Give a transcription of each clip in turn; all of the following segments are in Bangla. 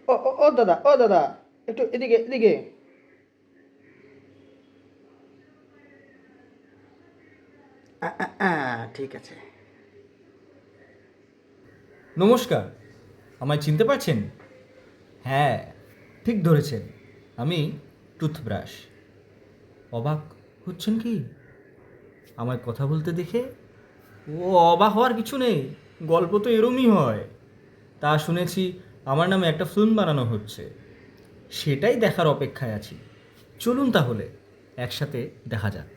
ও ও ও দাদা, ও দাদা, একটু এদিকে এদিকে। ঠিক আছে। নমস্কার, আমায় চিনতে পারছেন? হ্যাঁ, ঠিক ধরেছেন, আমি টুথব্রাশ। অবাক হচ্ছেন কি আমায় কথা বলতে দেখে? ও, অবাক হওয়ার কিছু নেই, গল্প তো এরমই হয়। তা শুনেছি আমার নামে একটা ফিল্ম বানানো হচ্ছে, সেটাই দেখার অপেক্ষায় আছি। চলুন তাহলে একসাথে দেখা যাক।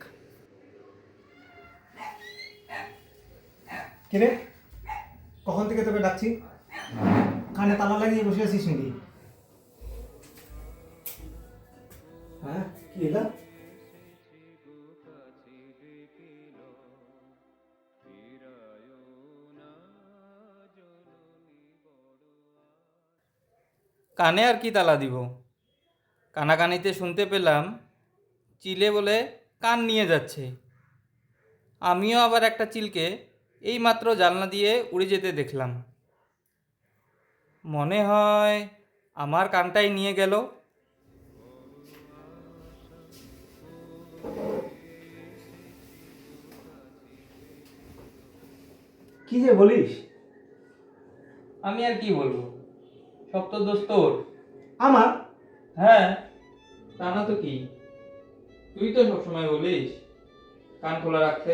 কিরে, কখন থেকে তোকে ডাকছি? কানে তালা লাগিয়ে বসে আছিস নাকি? হ্যাঁ, কি এলা? কানে আর কি তালা দিব? কানাকানিতে শুনতে পেলাম চিলে বলে কান নিয়ে যাচ্ছে। আমিও আবার একটা চিলকে এইমাত্র জানলা দিয়ে উড়ে যেতে দেখলাম। মনে হয় আমার কানটাই নিয়ে গেল। কি যে বলিস? আমি আর কি বলবো, সব তো দোষ তোর। আমার? হ্যাঁ, তা না তো কি? তুই তো সবসময় বলিস কান খোলা রাখতে।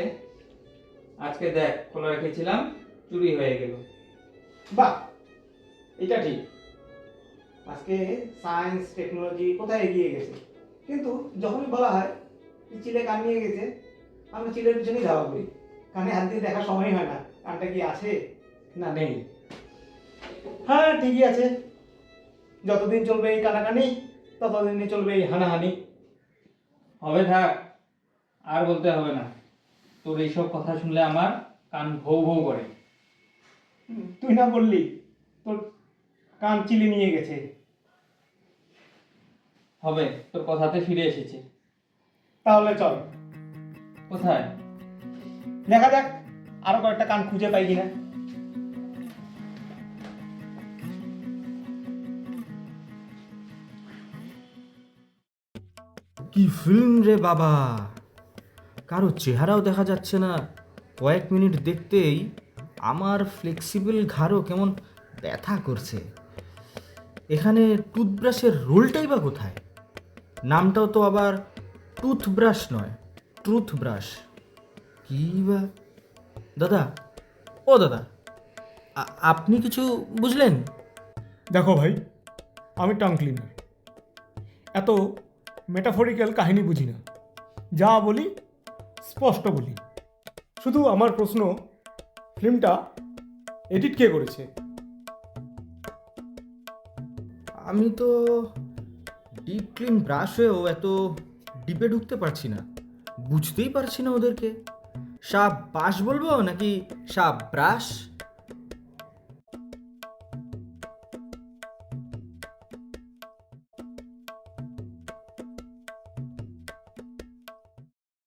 আজকে দেখ, খোলা রেখেছিলাম, চুরি হয়ে গেল। বাহ, এটা ঠিক। আজকে সায়েন্স টেকনোলজি কোথায় এগিয়ে গেছে, কিন্তু যখনই বলা হয় যে চিলে কান নিয়ে গেছে, আমরা চিলের পিছনেই ধাওয়া করি। কানে হাত দিয়ে দেখার সময় হয় না কানটা কি আছে না নেই। হ্যাঁ, ঠিকই আছে। যতদিন চলবে এই কানাকানি, ততদিনই চলবে এই হানাহানি। হবে, থাক, আর বলতে হবে না। তোর এইসব কথা শুনলে আমার কান ভৌ ভৌ করে। তুই না বললি তোর কান চিলে নিয়ে গেছে? হবে, তোর কথাতে ফিরে এসেছে। তাহলে চল কোথায়? দেখা যাক আরো কয়েকটা কান খুঁজে পাই কিনা। কি ফিল্ম রে বাবা! কারো চেহারাও দেখা যাচ্ছে না। কয়েক মিনিট দেখতেই আমার ফ্লেক্সিবল ঘাড়ও কেমন ব্যথা করছে। এখানে টুথব্রাশের রোলটাই বা কোথায়? নামটাও তো আবার টুথব্রাশ নয়, টুথব্রাশ। কি বা? দাদা, ও দাদা, আপনি কিছু বুঝলেন? দেখো ভাই, আমি টাং ক্লিনার, এত মেটাফরিক্যাল কাহিনী বুঝি না। যা বলি স্পষ্ট বলি। শুধু আমার প্রশ্ন, ফিল্মটা এডিট কে করেছে? আমি তো ডিপ ক্লিন ব্রাশ হয়েও এত ডিপে ঢুকতে পারছি না, বুঝতেই পারছি না ওদেরকে। সাপ বাস বলবো নাকি সাপ ব্রাশ?